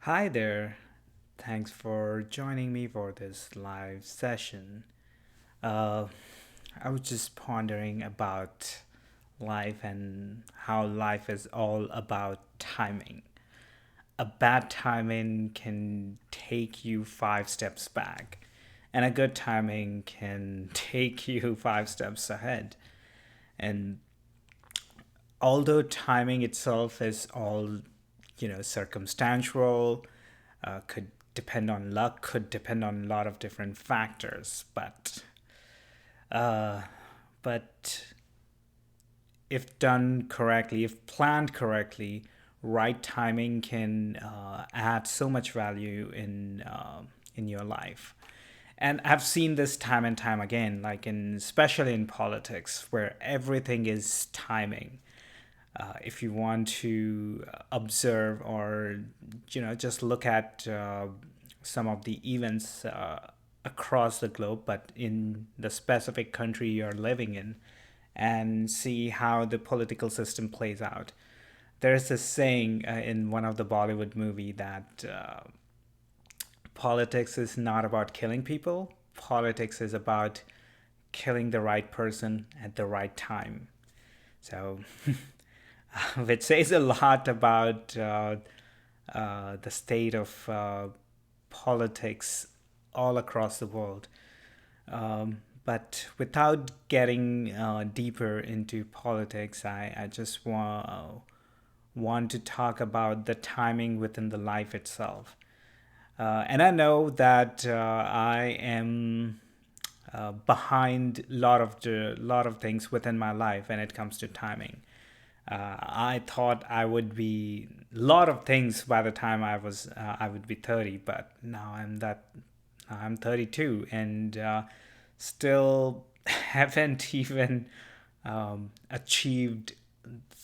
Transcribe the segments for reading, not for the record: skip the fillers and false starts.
Hi there. Thanks for joining me for this live session. Uh, I was just pondering about life and how life is all about timing. A bad timing can take you 5 steps back, and a good timing can take you 5 steps ahead. And although timing itself is all circumstantial, could depend on luck, could depend on a lot of different factors, uh, but if done correctly, if planned correctly, right timing can add so much value in your life. And I've seen this time and time again, like in especially in politics, where everything is timing. If you want to observe or just look at some of the events across the globe, but in the specific country you're living in, and see how the political system plays out. There's this saying in one of the Bollywood movie that politics is not about killing people. Politics is about killing the right person at the right time. So, which says a lot about the state of politics all across the world. But without getting deeper into politics, I just want to talk about the timing within the life itself. And I know that I am behind a lot of things within my life when it comes to timing. I thought I would be a lot of things by the time I would be 30, but now I'm 32 and still haven't even achieved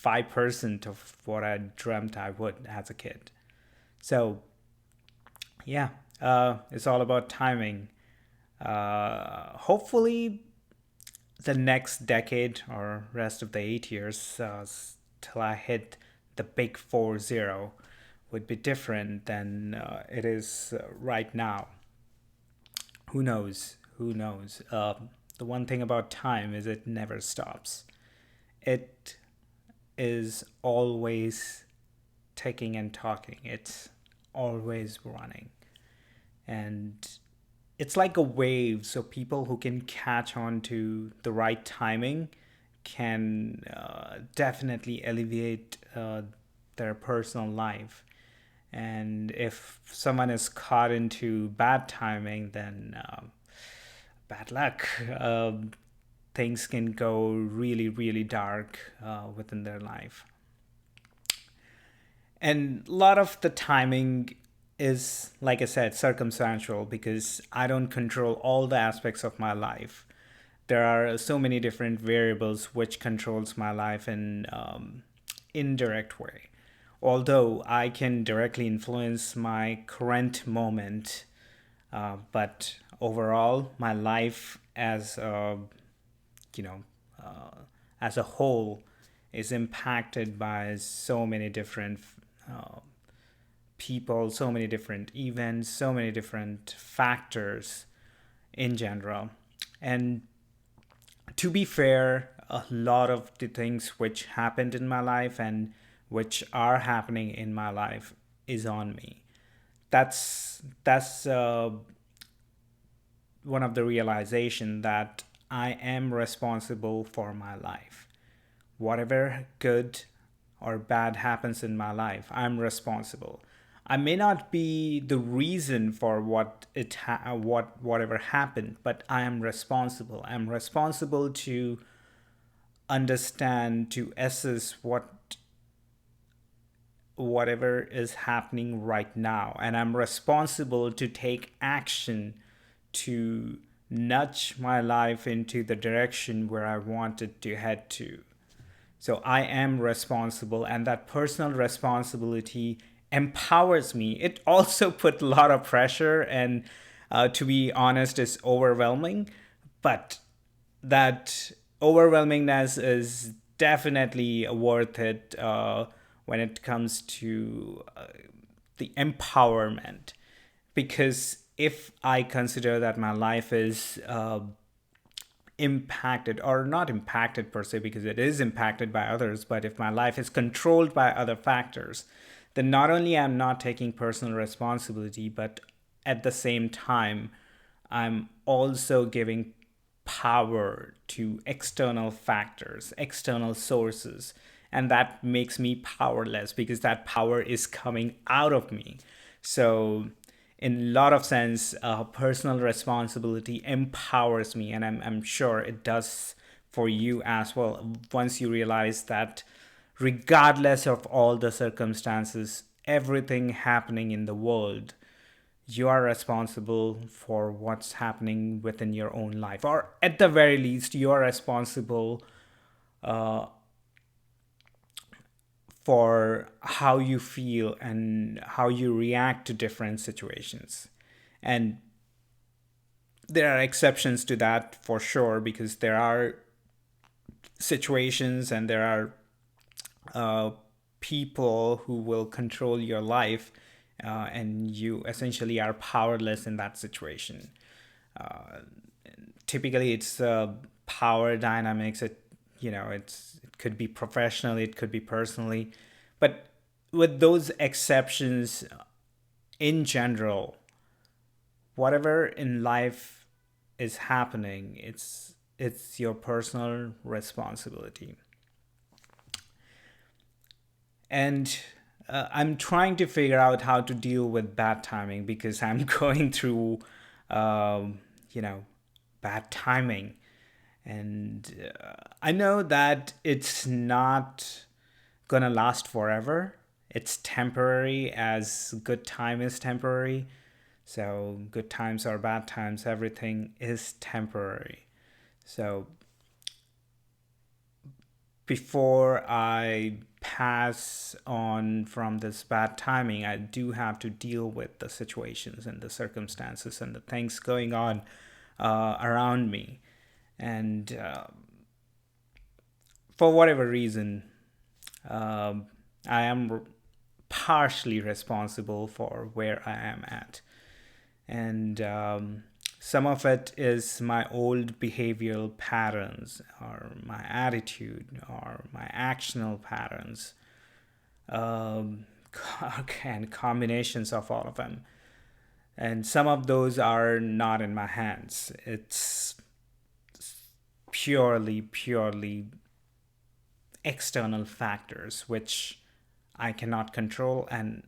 5% of what I dreamt I would as a kid. So yeah, it's all about timing. Hopefully, the next decade or rest of the 8 years till I hit the big 40 would be different than it is right now. Who knows? Who knows? The one thing about time is it never stops. It is always ticking and talking. It's always running. And it's like a wave, so people who can catch on to the right timing can definitely alleviate their personal life. And if someone is caught into bad timing, then bad luck. Things can go really, really dark within their life. And a lot of the timing is, like I said, circumstantial because I don't control all the aspects of my life. There are so many different variables which controls my life in indirect way. Although I can directly influence my current moment, but overall, my life you know, uh, as a whole is impacted by so many different uh, people, so many different events, so many different factors in general. And to be fair, a lot of the things which happened in my life and which are happening in my life is on me. That's one of the realization that I am responsible for my life. Whatever good or bad happens in my life, I'm responsible. I may not be the reason for whatever happened, but I am responsible. I'm responsible to understand, to assess whatever is happening right now, and I'm responsible to take action to nudge my life into the direction where I wanted to head to. So I am responsible, and that personal responsibility empowers me. It also put a lot of pressure, and to be honest, is overwhelming. But that overwhelmingness is definitely worth it when it comes to the empowerment. Because if I consider that my life is impacted, or not impacted per se, because it is impacted by others, but if my life is controlled by other factors, then not only I'm not taking personal responsibility, but at the same time, I'm also giving power to external factors, external sources. And that makes me powerless because that power is coming out of me. So, in a lot of sense, personal responsibility empowers me, and I'm sure it does for you as well. Once you realize that, regardless of all the circumstances, everything happening in the world, you are responsible for what's happening within your own life, or at the very least, you are responsible for how you feel and how you react to different situations. And there are exceptions to that for sure, because there are situations and there are people who will control your life, and you essentially are powerless in that situation. Uh, Typically, it's power dynamics. It could be professionally, it could be personally, but with those exceptions, in general, whatever in life is happening, it's your personal responsibility. And I'm trying to figure out how to deal with bad timing, because I'm going through, um, you know, bad timing. And I know that it's not gonna last forever. It's temporary, as good time is temporary. So, good times or bad times, everything is temporary. So, before I pass on from this bad timing, I do have to deal with the situations and the circumstances and the things going on around me. And for whatever reason, I am partially responsible for where I am at. And some of it is my old behavioral patterns, or my attitude, or my actional patterns, um, and combinations of all of them. And some of those are not in my hands. It's purely external factors which I cannot control, and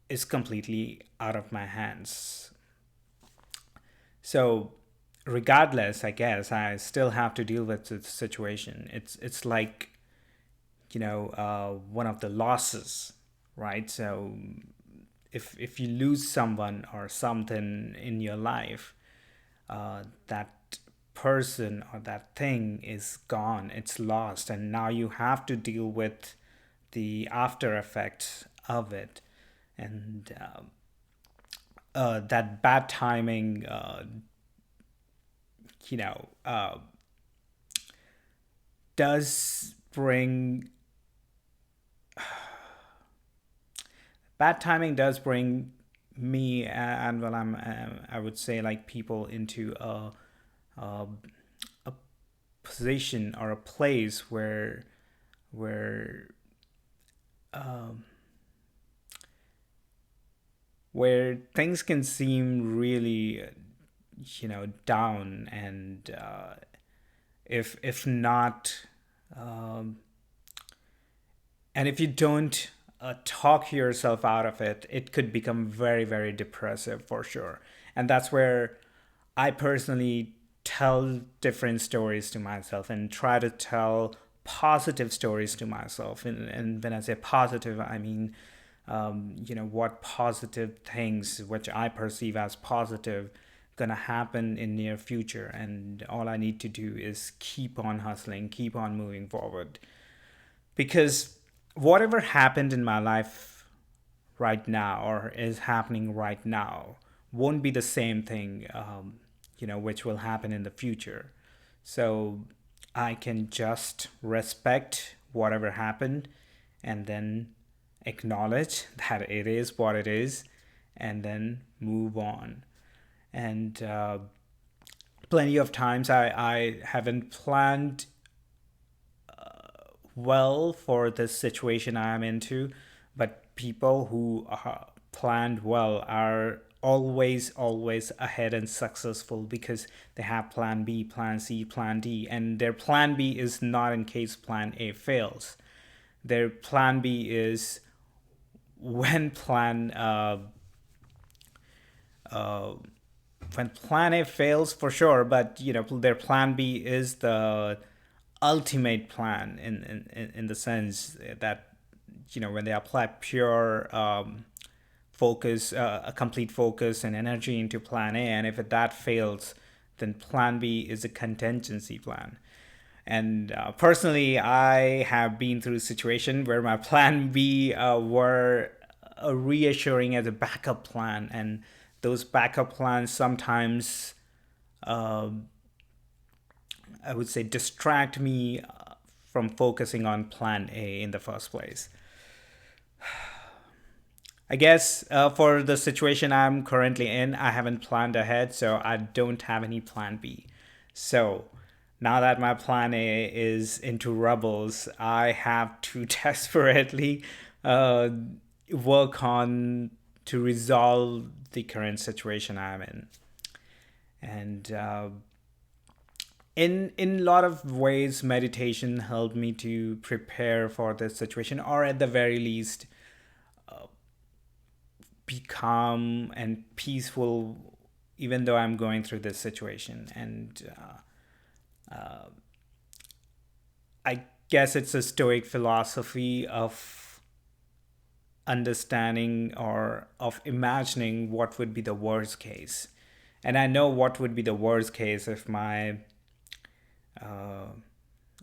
is completely out of my hands. So, regardless, I guess I still have to deal with the situation. It's like, one of the losses, right? So if you lose someone or something in your life, that person or that thing is gone, it's lost, and now you have to deal with the after effects of it. And that bad timing, you know, uh, does bring bad timing does bring me, and well, I would say, like, people into a, a position or a place where um, where things can seem really, down. And if not, um, and if you don't talk yourself out of it, it could become very, very depressive for sure. And that's where I personally tell different stories to myself and try to tell positive stories to myself. And when I say positive, I mean, what positive things which I perceive as positive gonna happen in near future, and all I need to do is keep on hustling, keep on moving forward. Because whatever happened in my life right now, or is happening right now, won't be the same thing, which will happen in the future. So I can just respect whatever happened, and then acknowledge that it is what it is, and then move on. And plenty of times I haven't planned well for this situation I am into, but people who are planned well are always ahead and successful because they have plan B, plan C, plan D, and their plan B is not in case plan A fails. Their plan B is when when plan A fails for sure, but their plan B is the ultimate plan in the sense that when they apply pure focus, a complete focus and energy into plan A, and if that fails, then plan B is a contingency plan. And personally, I have been through a situation where my plan B were reassuring as a backup plan, and those backup plans sometimes, I would say, distract me from focusing on plan A in the first place. I guess for the situation I'm currently in, I haven't planned ahead, so I don't have any plan B. So now that my plan A is into rubbles, I have to desperately uh, work on to resolve the current situation I'm in. And in a lot of ways, meditation helped me to prepare for this situation, or at the very least, be calm and peaceful, even though I'm going through this situation. And I guess it's a Stoic philosophy of understanding or of imagining what would be the worst case. And I know what would be the worst case uh,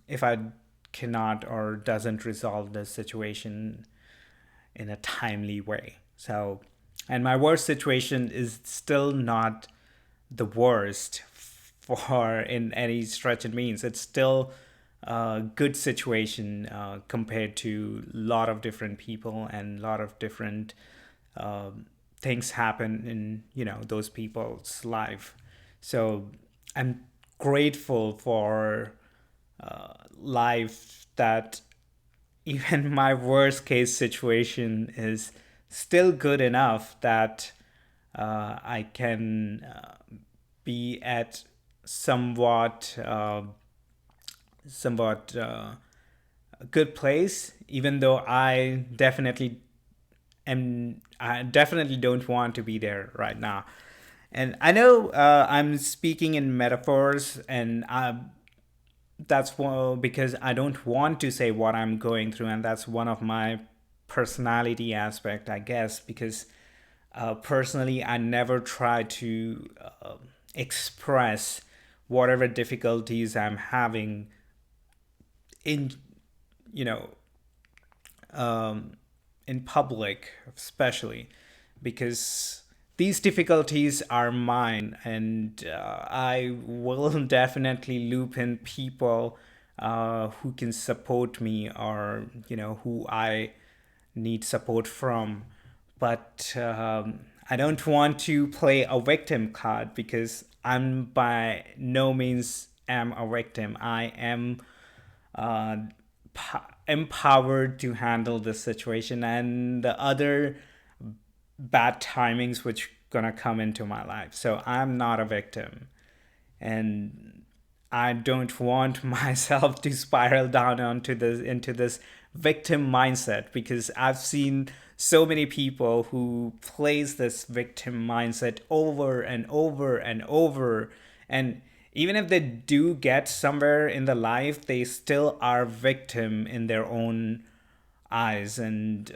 if I cannot or doesn't resolve this situation in a timely way. So, and my worst situation is still not the worst for in any stretch it means. It's still a good situation compared to a lot of different people and a lot of different things happen in those people's life. So I'm grateful for life that even my worst case situation is still good enough that I can be at somewhat a good place, even though I definitely don't want to be there right now. And I know I'm speaking in metaphors, and that's because I don't want to say what I'm going through, and that's one of my personality aspect, I guess, because personally, I never try to express whatever difficulties I'm having in you know in public, especially because these difficulties are mine, and I will definitely loop in people who can support me, or who I need support from. But I don't want to play a victim card because I'm by no means am a victim. I am uh, empowered to handle this situation and the other bad timings which gonna come into my life. So I'm not a victim, and I don't want myself to spiral down onto this into this victim mindset, because I've seen so many people who plays this victim mindset over and over and over, and even if they do get somewhere in the life, they still are victim in their own eyes. And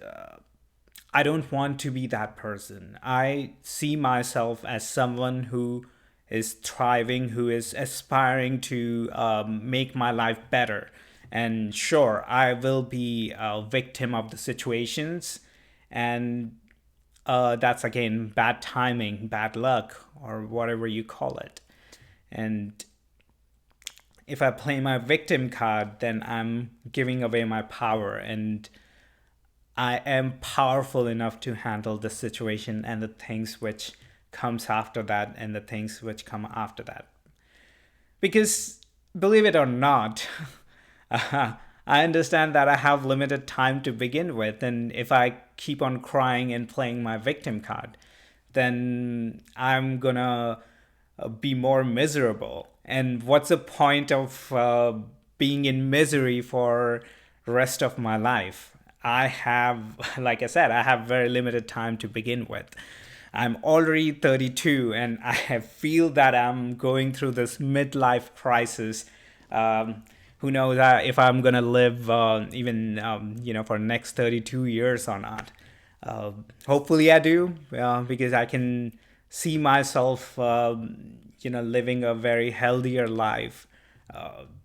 I don't want to be that person. I see myself as someone who is thriving, who is aspiring to make my life better. And sure, I will be a victim of the situations, and that's again bad timing, bad luck, or whatever you call it. And if I play my victim card, then I'm giving away my power, and I am powerful enough to handle the situation and the things which comes after that and the things which come after that. Because believe it or not, I understand that I have limited time to begin with, and if I keep on crying and playing my victim card, then I'm gonna be more miserable. And what's the point of being in misery for the rest of my life? I have, like I said, I have very limited time to begin with. I'm already 32 and I feel that I'm going through this midlife crisis. Who knows if I'm going to live even, for the next 32 years or not. Hopefully I do, because I can see myself, living a very healthier life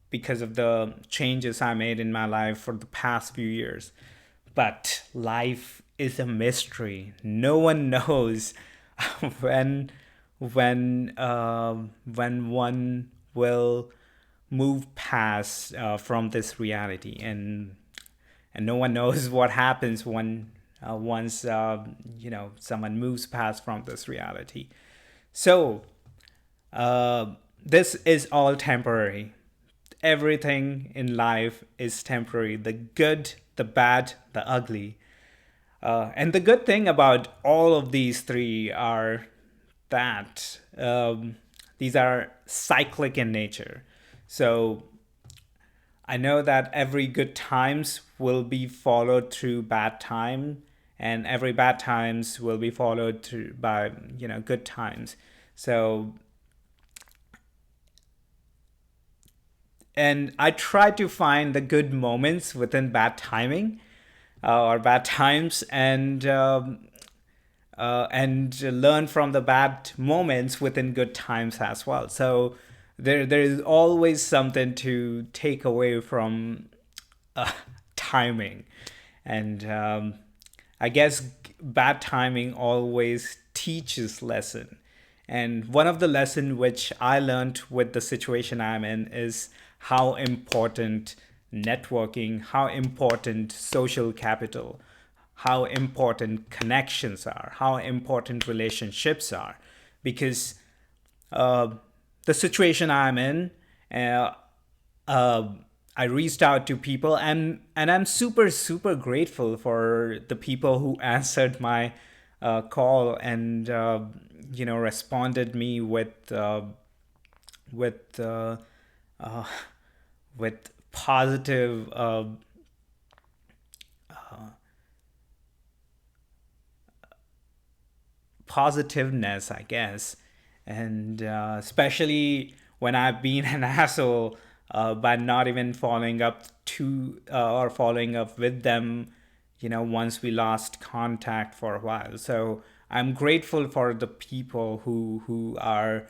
because of the changes I made in my life for the past few years. But life is a mystery. No one knows when when one will move past from this reality, and no one knows what happens when once someone moves past from this reality. So this is all temporary. Everything in life is temporary. The good, the bad, the ugly. And the good thing about all of these three are that these are cyclic in nature. So I know that every good times will be followed through bad time, and every bad times will be followed through by good times. So and I try to find the good moments within bad timing or bad times, and learn from the bad moments within good times as well. So there is always something to take away from uh, timing, and I guess bad timing always teaches lesson. And one of the lesson which I learned with the situation I'm in is how important networking, how important social capital, how important connections are, how important relationships are. Because uh, the situation I'm in, uh, uh, I reached out to people, and I'm super grateful for the people who answered my call and responded me with uh, with positive positiveness, I guess. And especially when I've been an asshole by not even following up to or following up with them, once we lost contact for a while. So I'm grateful for the people who are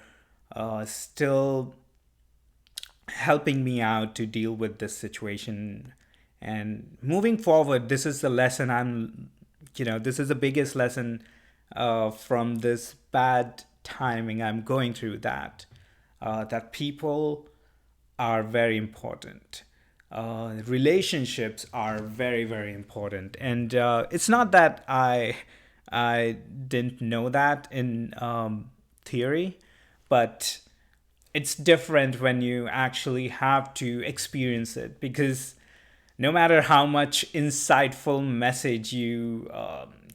still helping me out to deal with this situation. And moving forward, this is the lesson this is the biggest lesson from this bad timing I'm going through, that people are very important. Relationships are very important, and it's not that I didn't know that in theory, but it's different when you actually have to experience it, because no matter how much insightful message you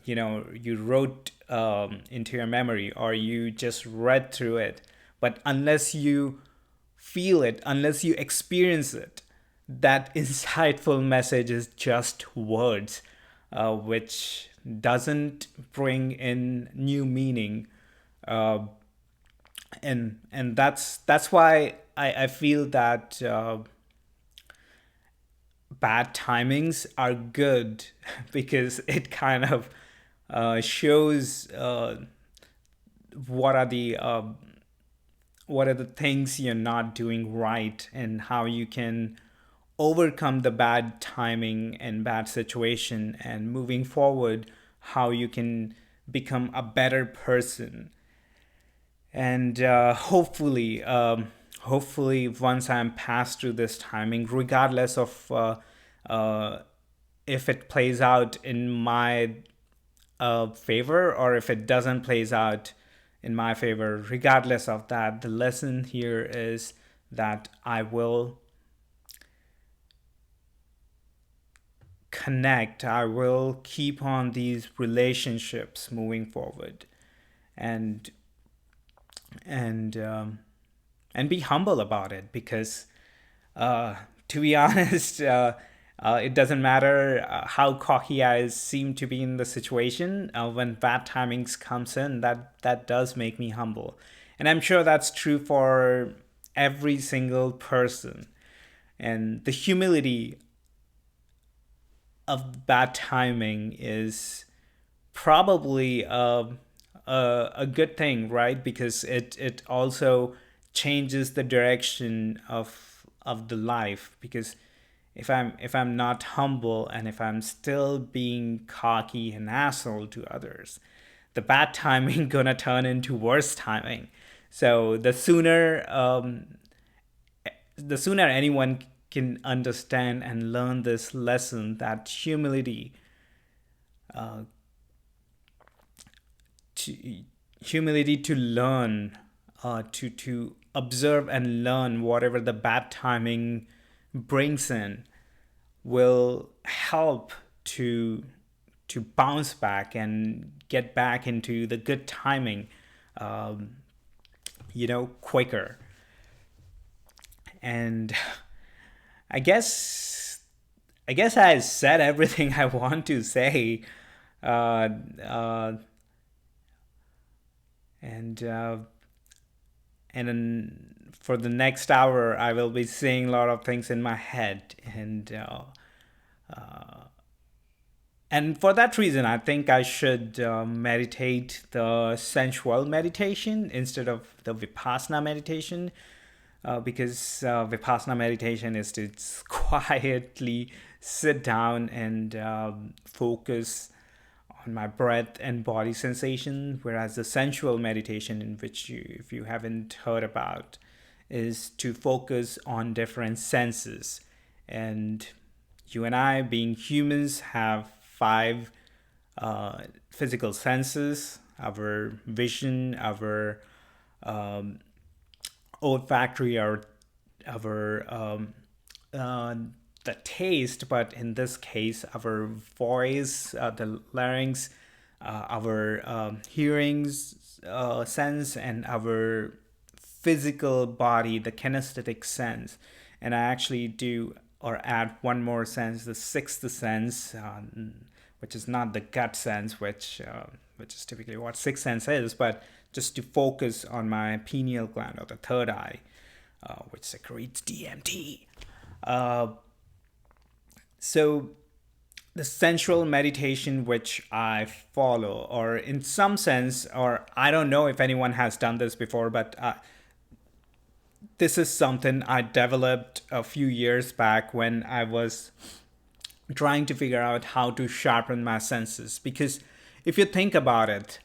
wrote into your memory, or you just read through it, but unless you feel it, unless you experience it, that insightful message is just words, which doesn't bring in new meaning. uh, and that's why I feel that bad timings are good because it kind of shows what are the uh, what are the things you're not doing right, and how you can overcome the bad timing and bad situation, and moving forward, how you can become a better person. And hopefully once I'm passed through this timing, regardless of if it plays out in my favor or if it doesn't plays out in my favor. Regardless of that, the lesson here is that I will connect, I will keep on these relationships moving forward, and and um, and be humble about it, because to be honest, it doesn't matter how cocky I seem to be in the situation. When bad timings comes in, that does make me humble, and I'm sure that's true for every single person. And the humility of bad timing is probably a good thing, right? Because it also changes the direction of the life. Because if I'm not humble, and if I'm still being cocky and asshole to others, the bad timing gonna turn into worse timing. So the sooner anyone can understand and learn this lesson, that humility, uh, to humility to learn, to observe and learn whatever the bad timing brings in, will help to bounce back and get back into the good timing, um, quicker. And I guess I guess I said everything I want to say. Uh, uh, and and then for the next hour, I will be seeing a lot of things in my head, and for that reason, I think I should meditate the sensual meditation instead of the vipassana meditation, because vipassana meditation is to quietly sit down and focus on my breath and body sensation, whereas the sensual meditation, in which if you haven't heard about, is to focus on different senses. And you and I, being humans, have five physical senses: our vision, our um, olfactory, our uh, the taste, but in this case, our voice, the larynx, our hearings sense, and our physical body, the kinesthetic sense. And I actually do or add one more sense, the sixth sense, which is not the gut sense, which is typically what sixth sense is, but just to focus on my pineal gland, or the third eye, which secretes DMT. Uh, so the sensual meditation which I follow, or in some sense, or I don't know if anyone has done this before, but this is something I developed a few years back when I was trying to figure out how to sharpen my senses. Because if you think about it,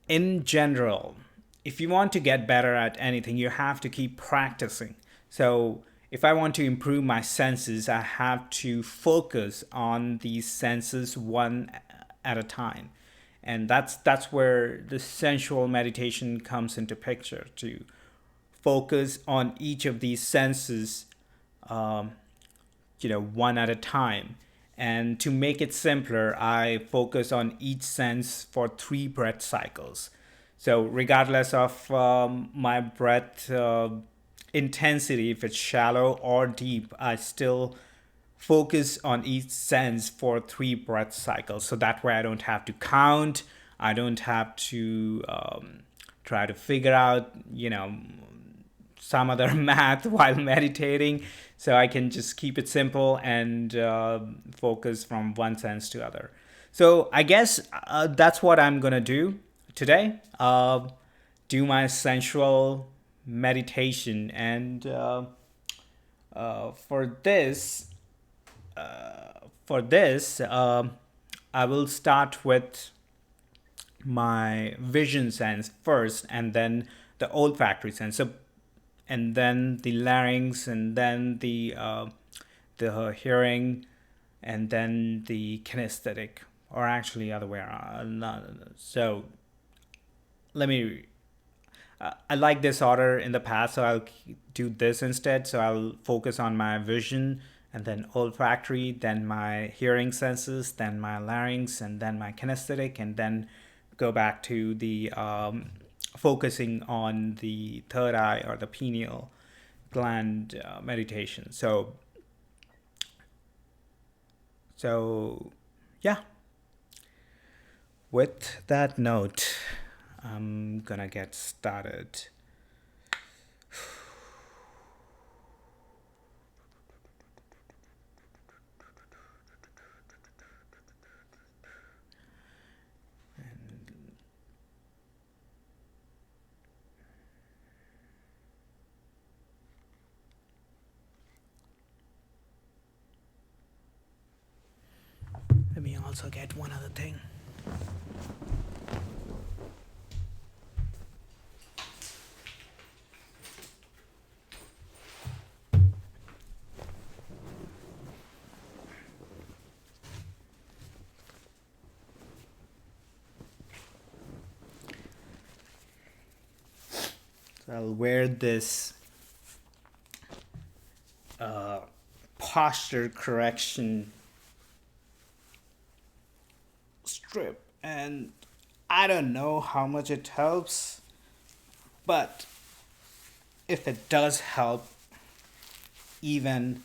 in general, if you want to get better at anything, you have to keep practicing. So if I want to improve my senses, I have to focus on these senses one at a time. And that's where the sensual meditation comes into picture, to focus on each of these senses, um, one at a time. And to make it simpler, I focus on each sense for 3 breath cycles. So regardless of my breath intensity, if it's shallow or deep, I still focus on each sense for 3 breath cycles. So that way I don't have to count. I don't have to try to figure out, some other math while meditating. So I can just keep it simple and focus from one sense to other. So I guess that's what I'm gonna do today. Do my sensual meditation, and for this, I will start with my vision sense first, and then the olfactory sense. So, and then the larynx, and then the hearing, and then the kinesthetic, or actually other way around. So let me. I like this order in the past, so I'll do this instead. So I'll focus on my vision, and then olfactory, then my hearing senses, then my larynx, and then my kinesthetic, and then go back to the focusing on the third eye or the pineal gland meditation. So yeah, with that note, I'm gonna get started. Let me also get one other thing. So I'll wear this posture correction strip, and I don't know how much it helps, but if it does help, even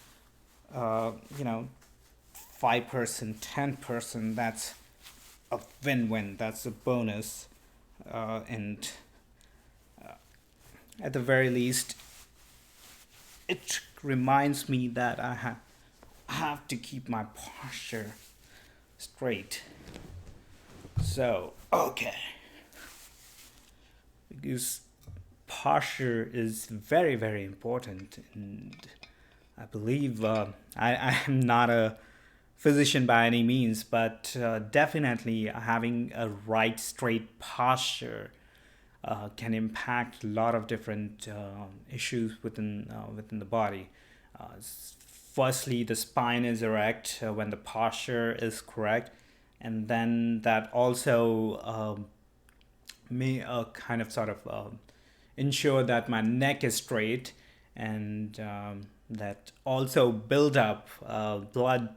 you know, 5%, 10%, that's a win-win. That's a bonus, and at the very least, it reminds me that I have to keep my posture straight. So, okay. Because posture is very, very important. And I believe I am not a physician by any means, but definitely having a right, straight posture can impact a lot of different issues within the body. Firstly, the spine is erect when the posture is correct, and then that also may kind of sort of ensure that my neck is straight, and that also build up blood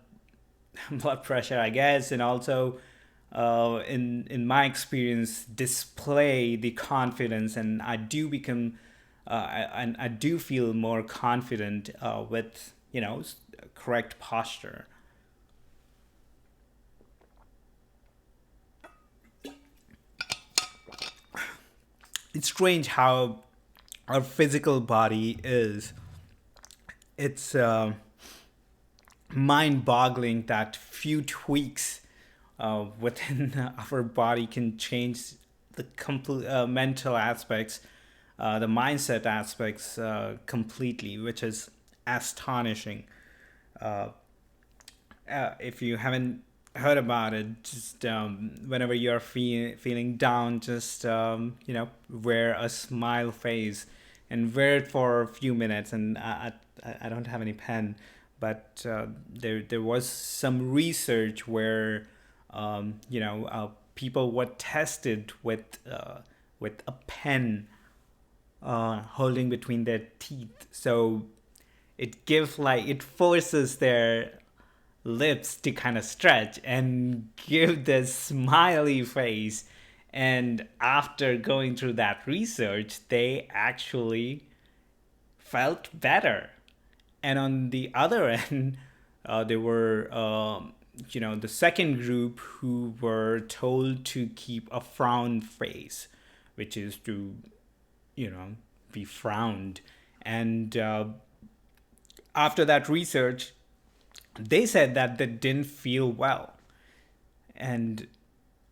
blood pressure, I guess, and also in my experience, display the confidence, and I do become and I do feel more confident with correct posture. It's strange how our physical body is. It's mind-boggling that few tweaks within our body can change the complete mental aspects, the mindset aspects completely, which is astonishing. Uh, if you haven't heard about it, just whenever you're feeling down, just wear a smile face and wear it for a few minutes. And I don't have any pen, but there was some research where people were tested with a pen holding between their teeth, so it forces their lips to kind of stretch and give this smiley face. And after going through that research, they actually felt better. And on the other end, there were the second group who were told to keep a frown face, which is to be frowned. And after that research, they said that they didn't feel well. And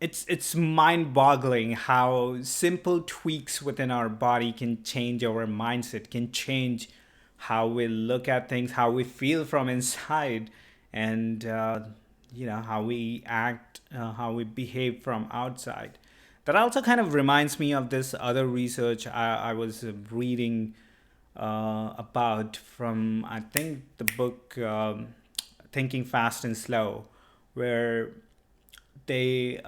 it's mind-boggling how simple tweaks within our body can change our mindset, can change how we look at things, how we feel from inside, and how we act, how we behave from outside. That also kind of reminds me of this other research I was reading about from, I think, the book Thinking Fast and Slow, where they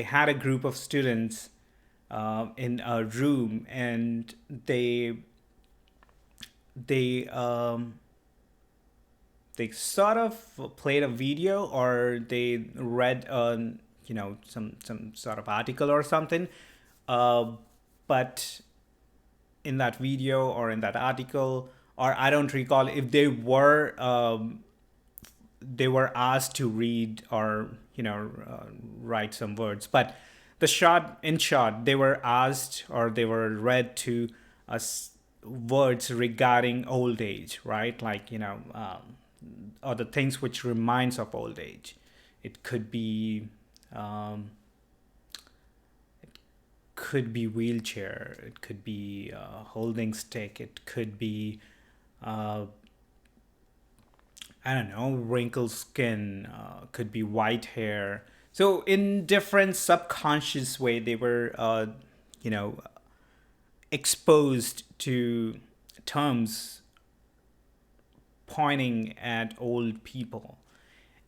had a group of students in a room, and they they sort of played a video, or they read some sort of article or something, uh, but in that video or in that article, or I don't recall if they were asked to read or write some words, but in short, they were asked or they were read to us words regarding old age, right? Like, or the things which reminds of old age. It um, could be wheelchair, it could be holding stick, it could be uh, I don't know, wrinkled skin, could be white hair. So in different subconscious way, they were, you know, exposed to terms pointing at old people.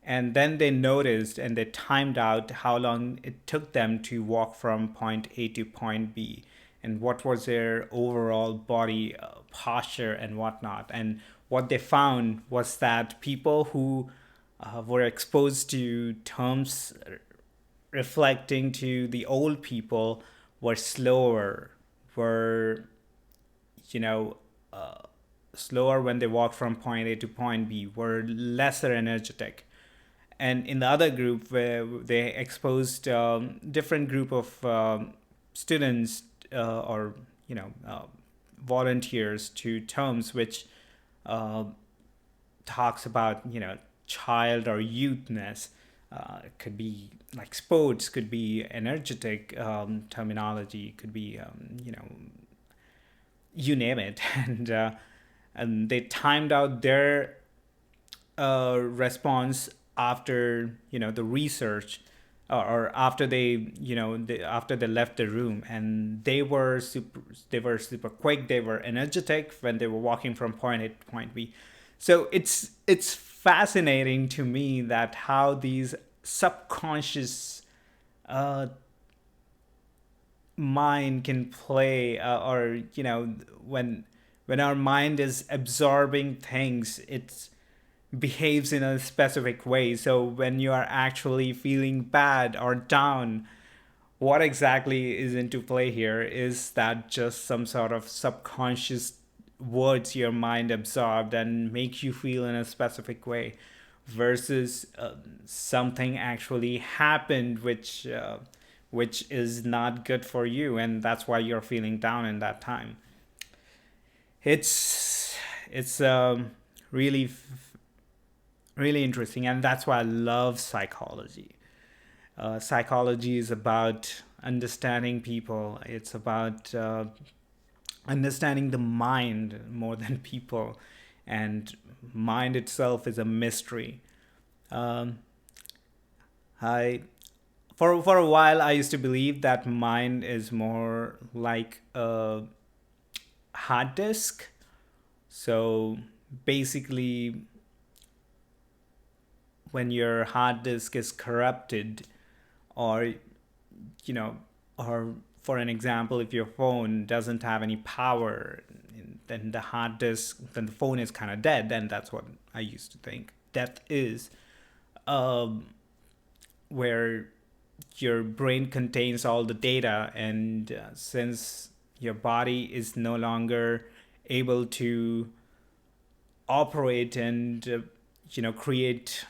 And then they noticed and they timed out how long it took them to walk from point A to point B, and what was their overall body posture and whatnot. And what they found was that people who were exposed to terms reflecting to the old people were slower, were, you know, uh, slower when they walked from point A to point B, were lesser energetic. And in the other group, where they exposed different group of students or volunteers to terms which uh, talks about child or youthness. It could be like sports, could be energetic terminology, could be you name it. And they timed out their response after the research, or after after they left the room, and they were super quick, they were energetic when they were walking from point A to point B. So it's fascinating to me that how these subconscious uh, mind can play, or when our mind is absorbing things, it behaves in a specific way. So when you are actually feeling bad or down, what exactly is into play here? Is that just some sort of subconscious words your mind absorbed and make you feel in a specific way, versus something actually happened which is not good for you, and that's why you're feeling down in that time. It's really really interesting, and that's why I love psychology. Psychology is about understanding people. It's about understanding the mind more than people, and mind itself is a mystery. Um, I for a while I used to believe that mind is more like a hard disk. So basically, when your hard disk is corrupted, or you know or for an example, if your phone doesn't have any power, then then the phone is kind of dead. Then that's what I used to think death is, um, where your brain contains all the data, and since your body is no longer able to operate and create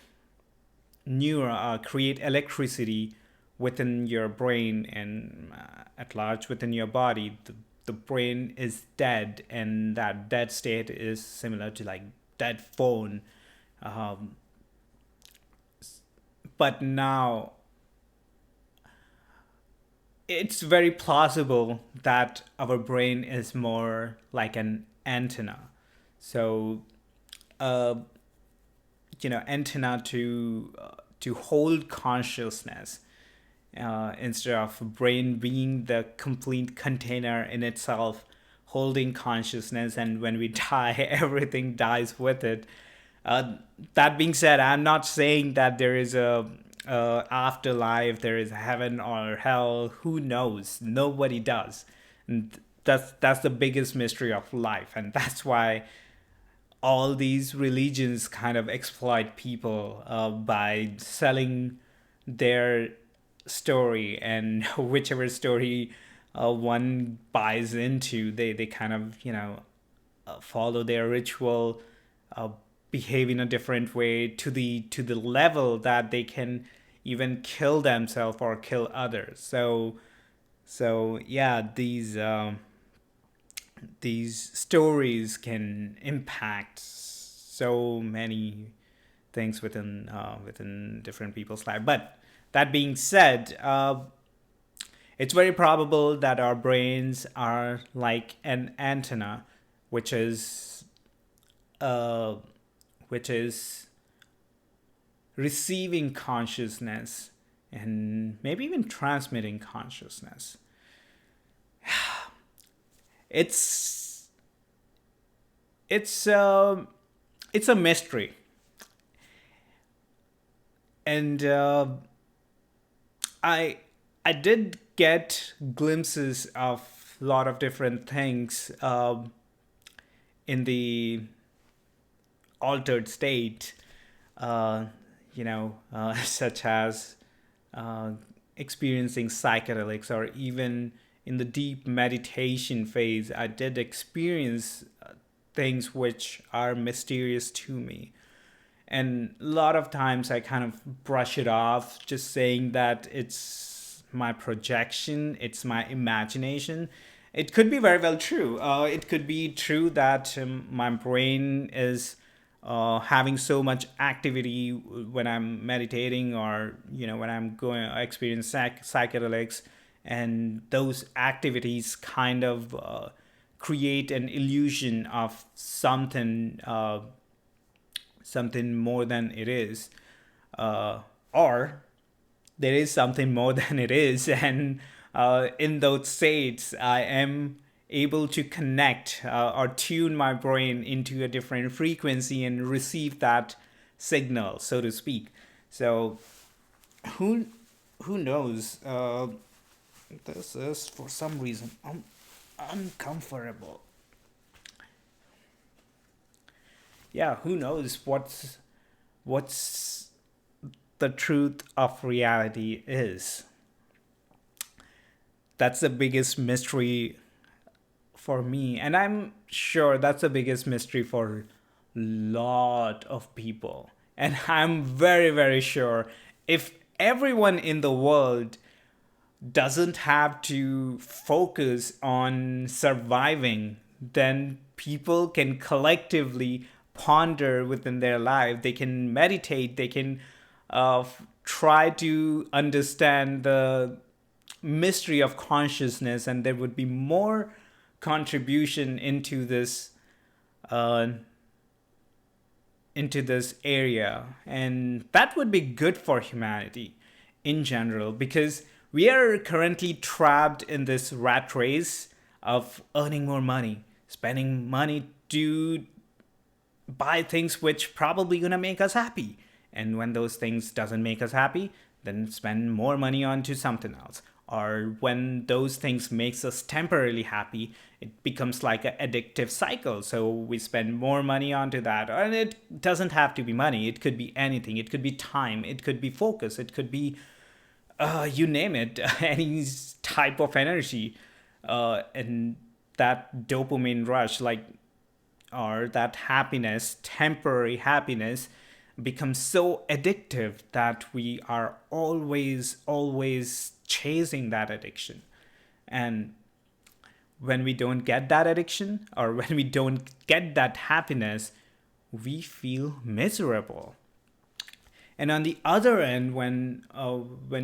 electricity within your brain, and at large within your body, the brain is dead, and that dead state is similar to like dead phone. um, but now it's very plausible that our brain is more like an antenna. So uh, antenna to hold consciousness, instead of brain being the complete container in itself, holding consciousness, and when we die, everything dies with it. uh, that being said, I'm not saying that there is a afterlife, there is heaven or hell. Who knows? Nobody does. And that's the biggest mystery of life, and that's why all these religions kind of exploit people by selling their story, and whichever story one buys into, they kind of follow their ritual, uh, behave in a different way to the level that they can even kill themselves or kill others. So yeah, these stories can impact so many things within different people's life. But that being said, it's very probable that our brains are like an antenna, which is uh, which is receiving consciousness and maybe even transmitting consciousness. It's it's uh, it's a mystery, and I I did get glimpses of a lot of different things in the altered state, uh, such as uh, experiencing psychedelics, or even in the deep meditation phase, I did experience things which are mysterious to me. And a lot of times I kind of brush it off, just saying that it's my projection, it's my imagination. It could be very well true. It could be true that my brain is having so much activity when I'm meditating, or when I'm going to experience psychedelics, and those activities kind of create an illusion of something more than it is, or there is something more than it is, and in those states I am able to connect or tune my brain into a different frequency and receive that signal, so to speak. So who who knows? This is for some reason uncomfortable. Yeah, who knows what's the truth of reality is. That's the biggest mystery for me, and I'm sure that's the biggest mystery for a lot of people. And I'm very sure if everyone in the world doesn't have to focus on surviving, then people can collectively ponder within their life. They can meditate, they can try to understand the mystery of consciousness, and there would be more contribution uh, into this area, and that would be good for humanity in general, because we are currently trapped in this rat race of earning more money, spending money to buy things which probably gonna make us happy, and when those things doesn't make us happy, then spend more money onto something else. Or when those things makes us temporarily happy, it becomes like an addictive cycle, so we spend more money onto that. And it doesn't have to be money, it could be anything. It could be time, it could be focus, it could be you name it, any type of energy, and that dopamine rush, like, or that happiness, temporary happiness, becomes so addictive that we are always chasing that addiction. And when we don't get that addiction, or when we don't get that happiness, we feel miserable. And on the other end, when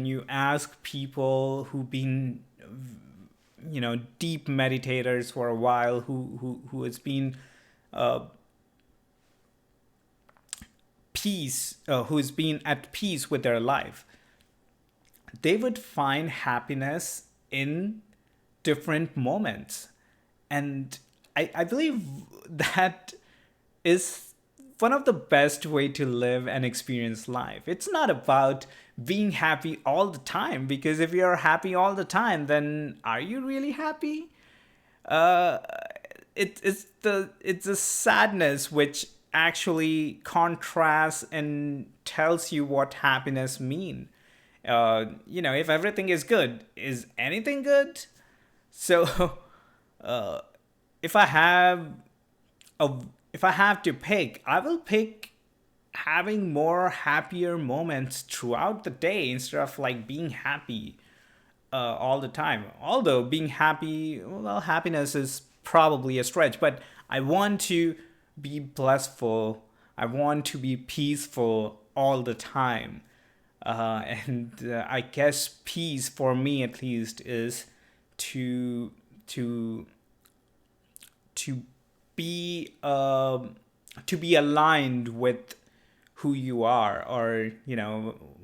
you ask people who've been deep meditators for a while, who has been uh, who's been at peace with their life, they would find happiness in different moments. And I believe that is one of the best way to live and experience life. It's not about being happy all the time, because if you're happy all the time, then are you really happy? uh, it's a sadness which actually contrasts and tells you what happiness mean. If everything is good, is anything good? So, uh, if I have a if I have to pick, I will pick having more happier moments throughout the day instead of like being happy all the time. Although being happy, well, happiness is probably a stretch, but I want to be blissful. I want to be peaceful all the time. And I guess peace for me at least is to to to be to be aligned with who you are, or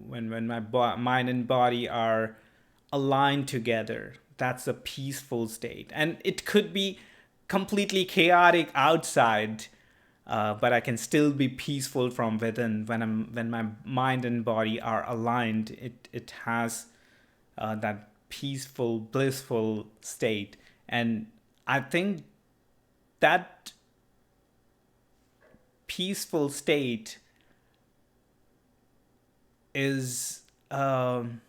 when my mind and body are aligned together, that's a peaceful state. And it could be completely chaotic outside, but I can still be peaceful from within. When my mind and body are aligned, it has that peaceful, blissful state. And I think that peaceful state is um,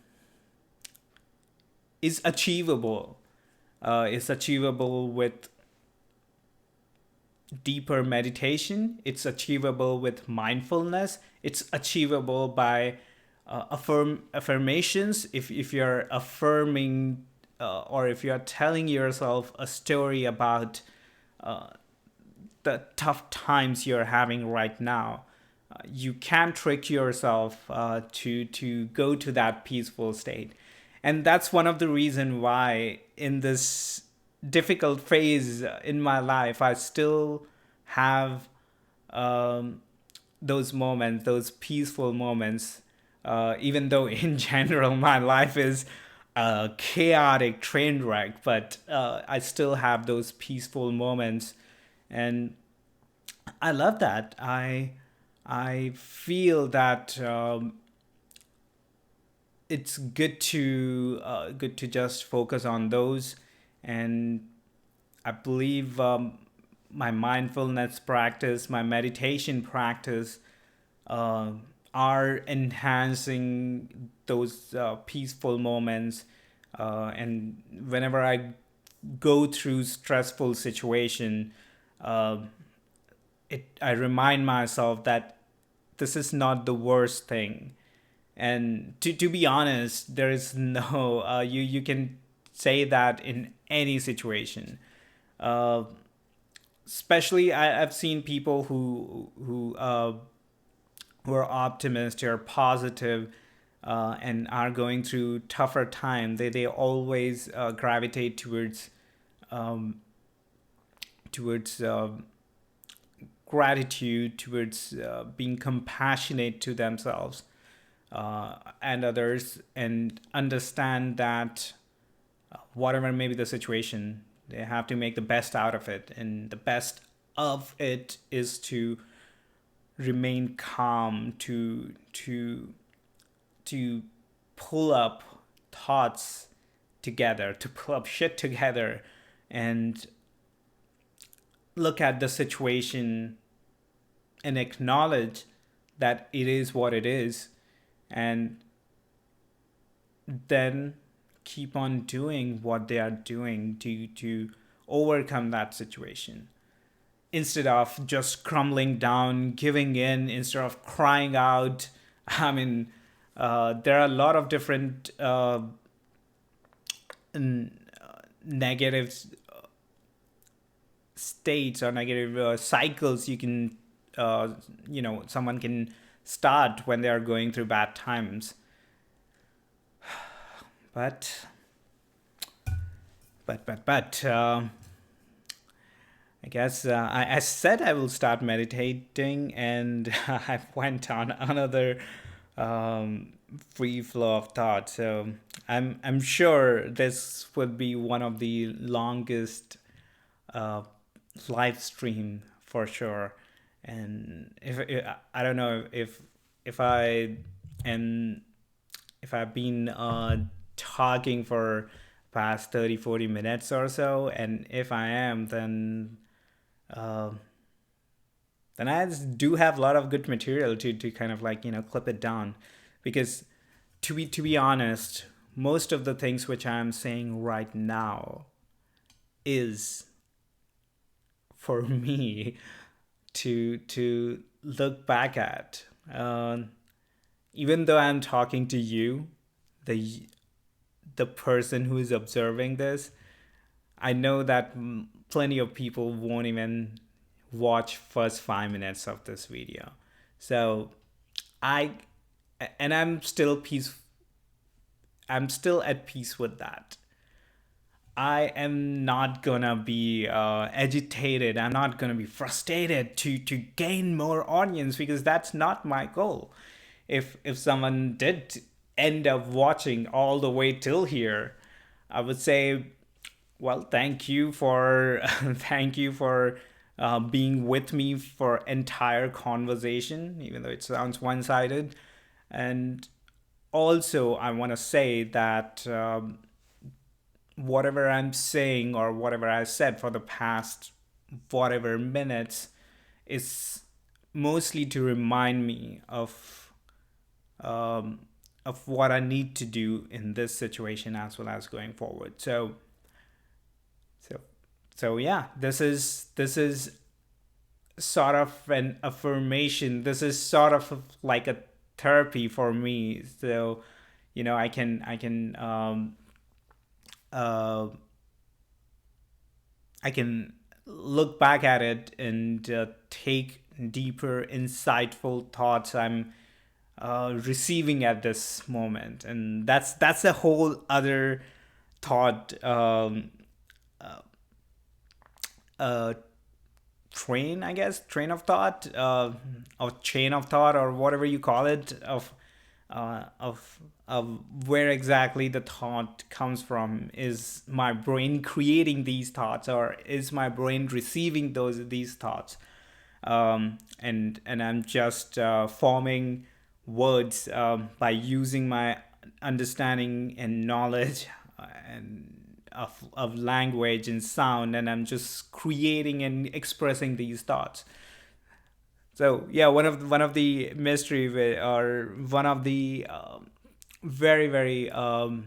is achievable. It's achievable with deeper meditation. It's achievable with mindfulness. It's achievable by affirmations. If you're affirming, or if you're telling yourself a story about the tough times you're having right now, you can trick yourself to go to that peaceful state. And that's one of the reason why in this difficult phase in my life, I still have um, those moments, those peaceful moments, even though in general my life is a chaotic train wreck, but I still have those peaceful moments. And I love that. I feel that it's good to just focus on those. And I believe my mindfulness practice, my meditation practice, uh, are enhancing those peaceful moments. And whenever I go through stressful situation, uh, I remind myself that this is not the worst thing. And to be honest, there is no you can say that in any situation. Uh, Especially I've seen people who are optimistic or positive, and are going through tougher time. They always gravitate um, towards gratitude, towards being compassionate to themselves and others, and understand that whatever may be the situation, they have to make the best out of it. And the best of it is to remain calm, to pull up thoughts together, to pull up shit together, and look at the situation and acknowledge that it is what it is, and then keep on doing what they are doing to overcome that situation, instead of just crumbling down, giving in, instead of crying out. I mean, there are a lot of different negative states or negative cycles you can, someone can start when they are going through bad times. But, but, I guess I said I will start meditating, and I went on another um, free flow of thought. So I'm sure this would be one of the longest uh, live stream for sure. And if I don't know if I am if I've been talking for past 30-40 minutes or so, and if I am, uh, then I do have a lot of good material to kind of like clip it down, because to be honest, most of the things which I'm saying right now is for me to look back at. Even though I'm talking to you, the the person who is observing this, I know that plenty of people won't even watch first 5 minutes of this video. So I and I'm still at peace with that. I am not gonna be agitated. I'm not gonna be frustrated to gain more audience, because that's not my goal. If someone did end up watching all the way till here, I would say, well, thank you for thank you for being with me for entire conversation, even though it sounds one-sided. And also, I want to say that whatever I'm saying or whatever I said for the past whatever minutes is mostly to remind me um, of what I need to do in this situation as well as going forward. So so yeah, this is sort of an affirmation. This is sort of like a therapy for me. So uh, I can look back at it and take deeper, insightful thoughts I'm receiving at this moment, and that's a whole other thought, uh, train, I guess, train of thought, or chain of thought, or whatever you call it, of where exactly the thought comes from. Is my brain creating these thoughts, or is my brain receiving these thoughts? And I'm just forming words by using my understanding and knowledge and of language and sound, and I'm just creating and expressing these thoughts. So yeah, one of the mystery or one of the very very aha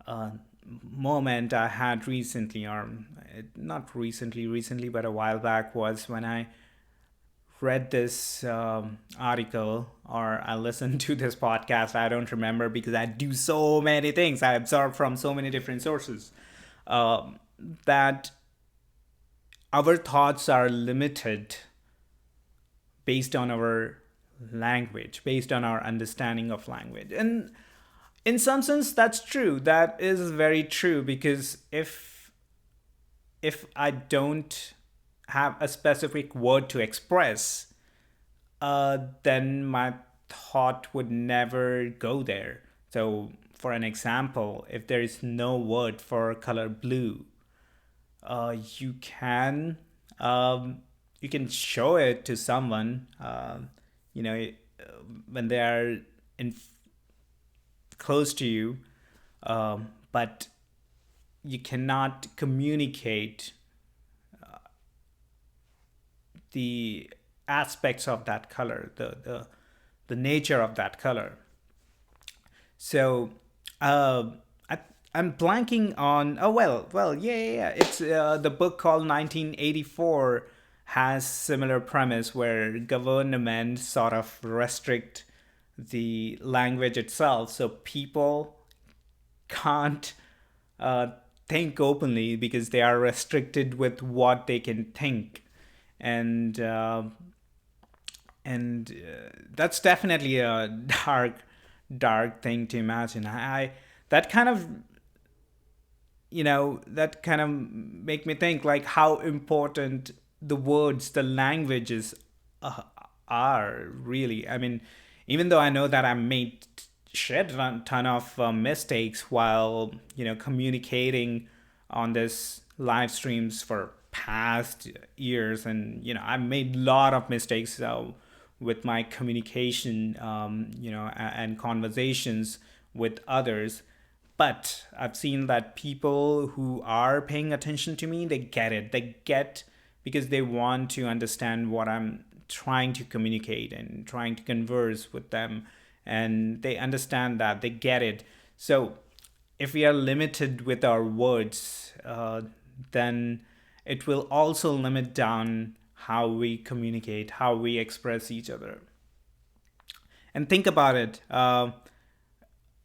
uh, moment I had recently, or not recently, but a while back, was when I read this article, or I listened to this podcast. I don't remember, because I do so many things. I absorb from so many different sources, um, that our thoughts are limited based on our language, based on our understanding of language. And in some sense, that's true. That is very true, because if I don't have a specific word to express, then my thought would never go there. So, for an example, if there is no word for color blue, you can you can show it to someone, you know, when they are in close to you, but you cannot communicate the aspects of that color, the nature of that color. So uh, I, I'm blanking on. Oh well, yeah. It's the book called 1984 has similar premise, where government sort of restrict the language itself, so people can't uh, think openly, because they are restricted with what they can think. And uh, and uh, that's definitely a dark thing to imagine. I that kind of that kind of make me think, like, how important the words, the languages, uh, are really. I mean, even though I know that I made shit ton of mistakes while communicating on this live streams for past years, and I've made a lot of mistakes with my communication, and conversations with others. But I've seen that people who are paying attention to me, they get it. They get, because they want to understand what I'm trying to communicate and trying to converse with them. And they understand that, they get it. So if we are limited with our words, then it will also limit down how we communicate, how we express each other. And think about it.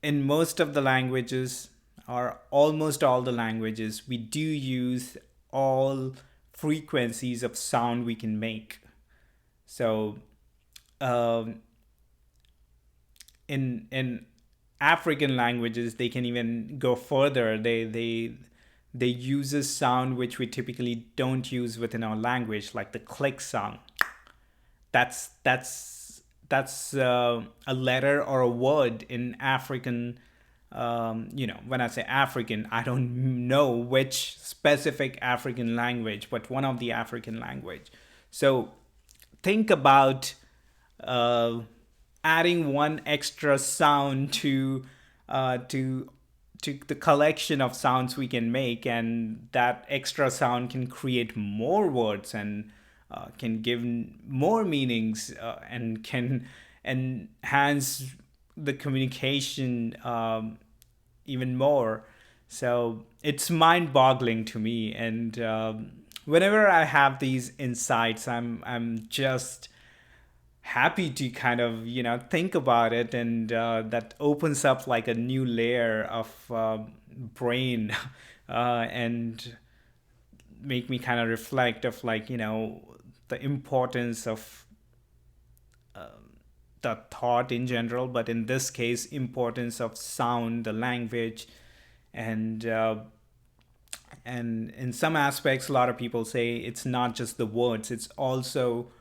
In most of the languages, or almost all the languages, we do use all frequencies of sound we can make. So um, in African languages, they can even go further. They use a sound which we typically don't use within our language, like the click sound. That's a letter or a word in African. When I say African, I don't know which specific African language, but one of the African language. So think about uh, adding one extra sound to the collection of sounds we can make, and that extra sound can create more words, and can give more meanings, and can enhance the communication even more. So it's mind-boggling to me, and whenever I have these insights, I'm just happy to kind of think about it, and that opens up like a new layer of brain, and make me kind of reflect of, like, the importance of the thought in general, but in this case, importance of sound, the language. And uh, and in some aspects, a lot of people say it's not just the words, it's also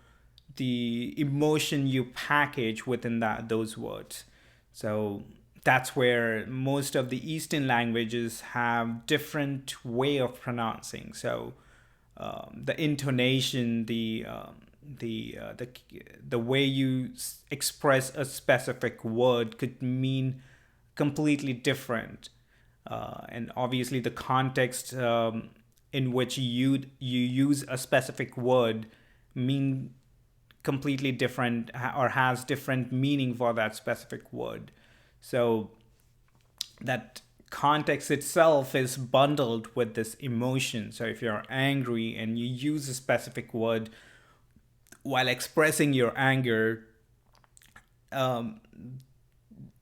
the emotion you package within those words. So that's where most of the Eastern languages have different way of pronouncing. So the intonation, the way you express a specific word could mean completely different. And obviously, the context in which you use a specific word mean completely different, or has different meaning for that specific word. So that context itself is bundled with this emotion. So if you're angry and you use a specific word while expressing your anger, um,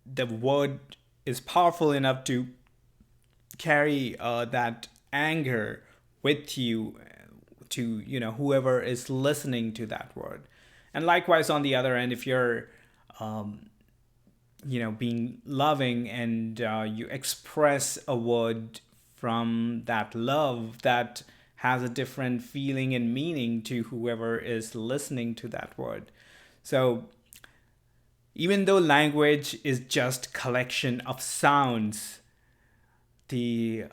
the word is powerful enough to carry that anger with you, to whoever is listening to that word. And likewise, on the other end, if you're being loving, and you express a word from that love, that has a different feeling and meaning to whoever is listening to that word. So even though language is just collection of sounds, the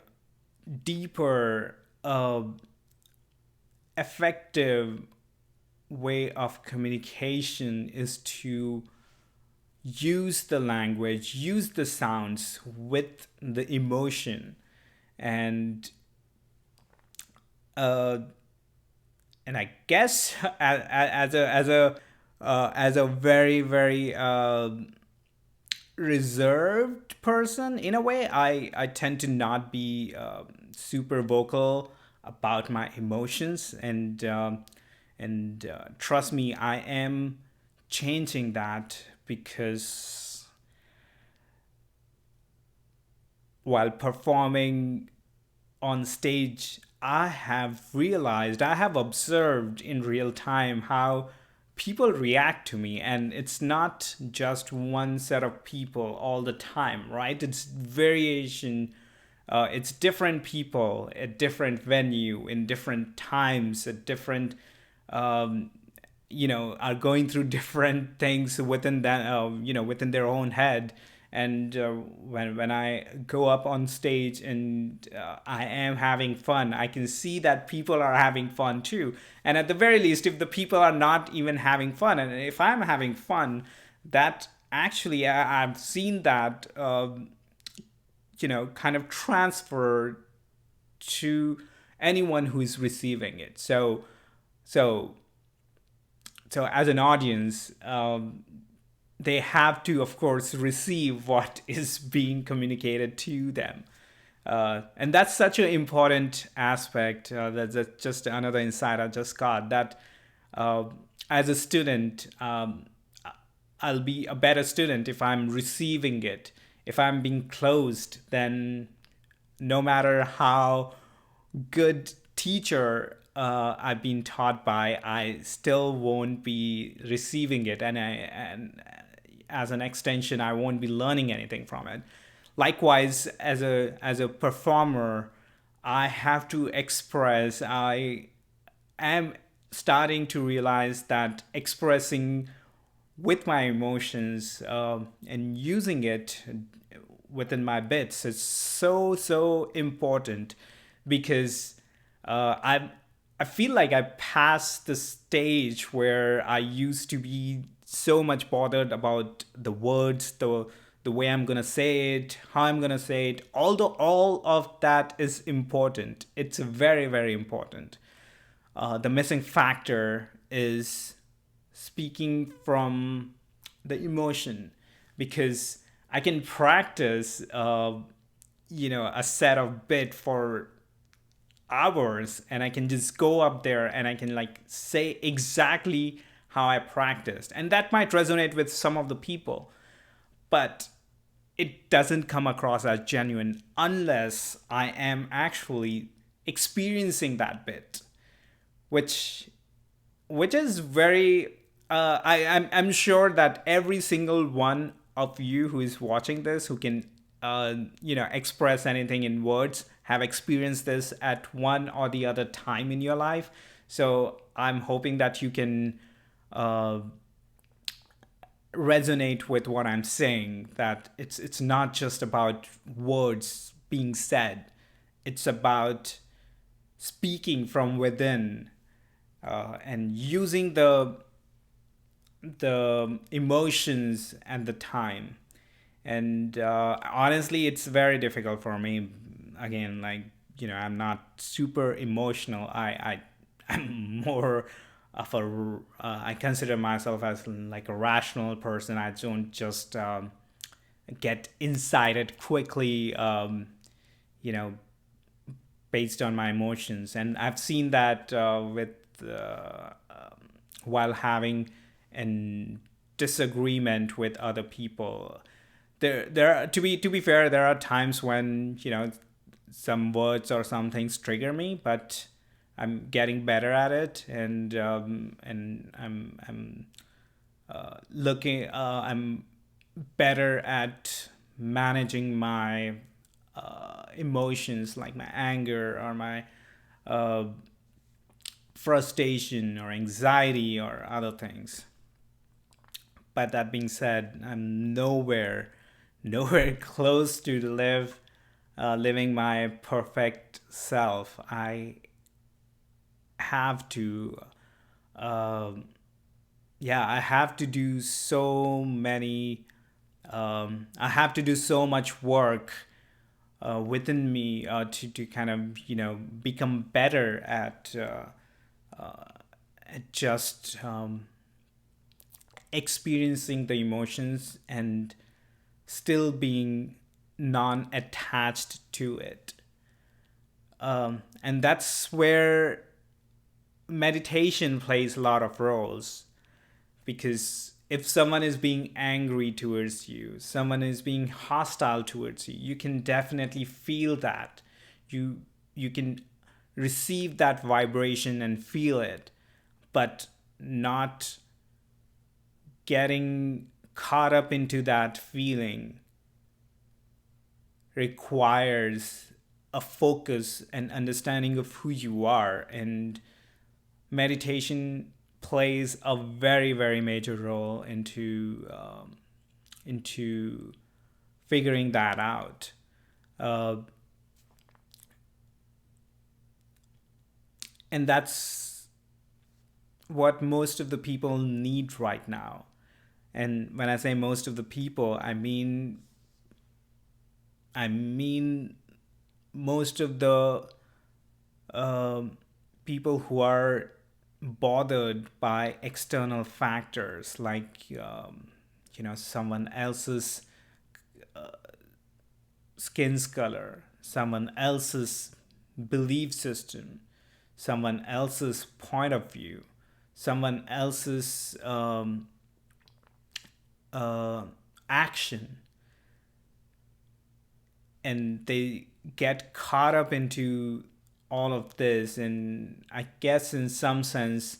deeper, effective way of communication is to use the language, use the sounds with the emotion. And uh, and I guess as a very, very reserved person, in a way, I tend to not be super vocal about my emotions. And trust me, I am changing that, because while performing on stage, I have realized, I have observed in real time how people react to me. And it's not just one set of people all the time, right? It's variation. It's different people at different venue, in different times, at different, um, are going through different things within that, within their own head. And when I go up on stage and I am having fun, I can see that people are having fun too. And at the very least, if the people are not even having fun, and if I'm having fun, that actually I've seen that kind of transfer to anyone who is receiving it. So so as an audience, they have to, of course, receive what is being communicated to them. And that's such an important aspect. That's just another insight I just got, that uh, as a student, I'll be a better student if I'm receiving it. If I'm being closed, then no matter how good teacher I've been taught by, I still won't be receiving it, and as an extension, I won't be learning anything from it. Likewise, as a performer, I have to express. I am starting to realize that expressing with my emotions and using it within my bits is so important, because I feel like I passed the stage where I used to be so much bothered about the words, the way I'm gonna say it, how I'm gonna say it. Although all of that is important, it's very important. The missing factor is speaking from the emotion, because I can practice, a set of bit for hours, and I can just go up there and I can like say exactly how I practiced. And that might resonate with some of the people, but it doesn't come across as genuine unless I am actually experiencing that bit, which which is very I'm sure that every single one of you who is watching this, who can express anything in words, have experienced this at one or the other time in your life. So I'm hoping that you can uh, resonate with what I'm saying, that it's not just about words being said, it's about speaking from within, and using the emotions and the time. And honestly, it's very difficult for me. Again, like, I'm not super emotional. I'm more of a I consider myself as like a rational person. I don't just get incited quickly, you know based on my emotions. And I've seen that with while having a disagreement with other people. To be fair, there are times when some words or some things trigger me, but I'm getting better at it, and I'm better at managing my emotions, like my anger or my uh, frustration or anxiety or other things. But that being said, I'm nowhere close to living my perfect self. I have to, uh, yeah, I have to do so many. I have to do so much work within me to kind of become better at just experiencing the emotions and still being non-attached to it. And that's where meditation plays a lot of roles, because if someone is being angry towards you, someone is being hostile towards you, you can definitely feel that. You can receive that vibration and feel it, but not getting caught up into that feeling requires a focus and understanding of who you are. And meditation plays a very major role into figuring that out. Uh, and that's what most of the people need right now. And when I say most of the people, I mean most of the um people who are bothered by external factors like someone else's skin's color, someone else's belief system, someone else's point of view, someone else's uh, action, and they get caught up into all of this, and I guess in some sense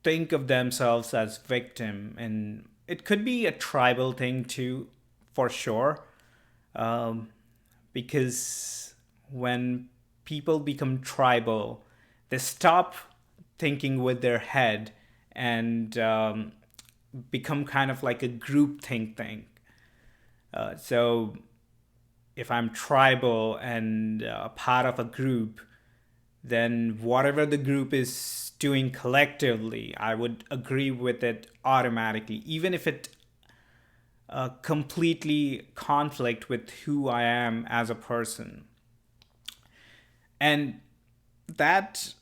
think of themselves as victim. And it could be a tribal thing too, for sure, um, because when people become tribal, they stop thinking with their head and become kind of like a group think thing. So if I'm tribal and part of a group, then whatever the group is doing collectively, I would agree with it automatically, even if it completely conflict with who I am as a person. And that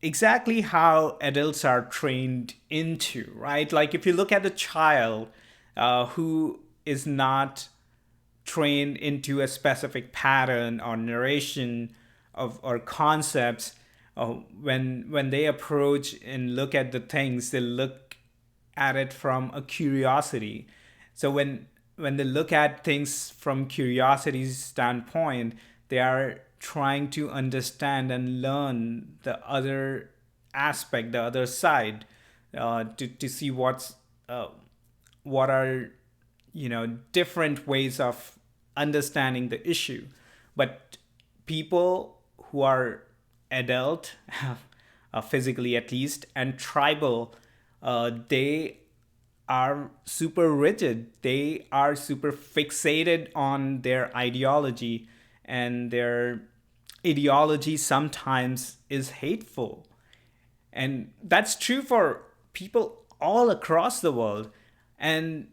exactly how adults are trained into, right? Like if you look at a child who is not trained into a specific pattern or narration of or concepts, when they approach and look at the things, they look at it from a curiosity. So when they look at things from curiosity's standpoint, they are trying to understand and learn the other aspect, the other side, to see what are different ways of understanding the issue. But people who are adult, physically at least, and tribal, they are super rigid. They are super fixated on their ideology, and their ideology sometimes is hateful. And that's true for people all across the world. And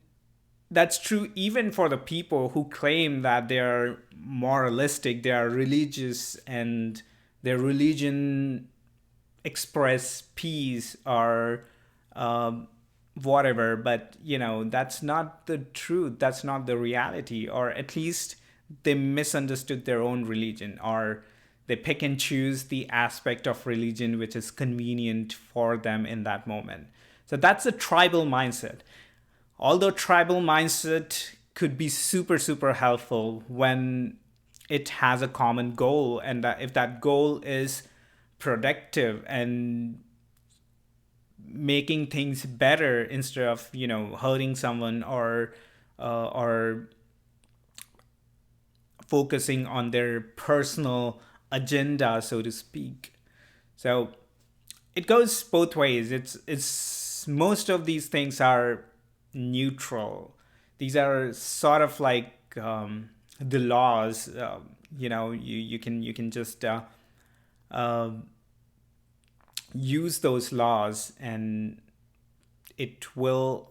that's true even for the people who claim that they're moralistic, they are religious, and their religion express peace or whatever. But that's not the truth, that's not the reality. Or at least they misunderstood their own religion, or they pick and choose the aspect of religion which is convenient for them in that moment. So that's a tribal mindset. Although tribal mindset could be super super helpful when it has a common goal, and that if that goal is productive and making things better instead of hurting someone, or focusing on their personal agenda, so to speak. So it goes both ways. It's most of these things are neutral. These are sort of like the laws. You can just use those laws, and it will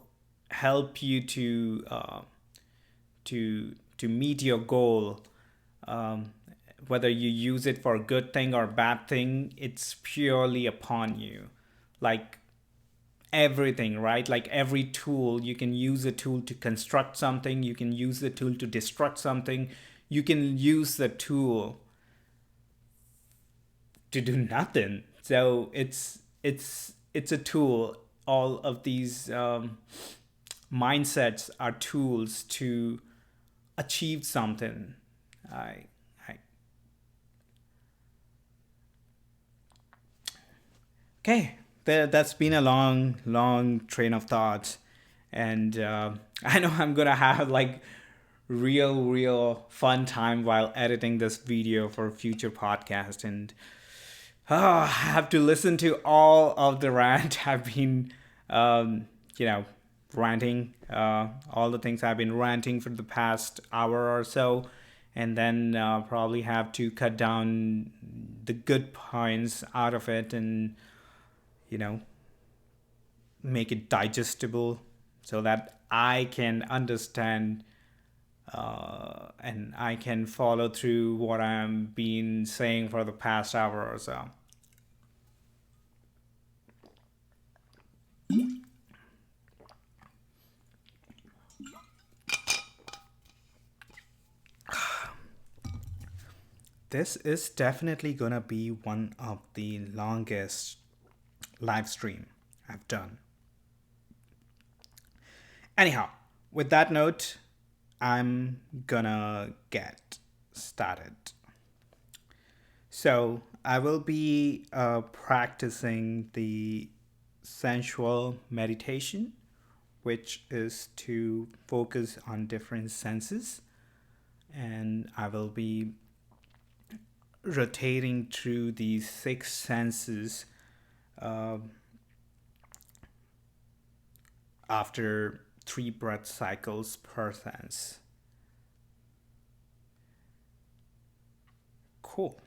help you to meet your goal. Whether you use it for a good thing or bad thing, it's purely upon you. Like everything, right? Like every tool, you can use a tool to construct something, you can use the tool to destruct something, you can use the tool to do nothing. So it's a tool. All of these mindsets are tools to achieve something. I I Okay, that's been a long, long train of thought, and I know I'm gonna have like real fun time while editing this video for a future podcast, and I have to listen to all of the rant I've been, um, you know, ranting all the things I've been ranting for the past hour or so, and then probably have to cut down the good points out of it and, you know, make it digestible so that I can understand and I can follow through what I'm been saying for the past hour or so. This is definitely gonna be one of the longest live stream I've done. Anyhow, with that note, I'm gonna get started. So I will be practicing the sensual meditation, which is to focus on different senses, and I will be rotating through these six senses uh, after three breath cycles per sense. Cool.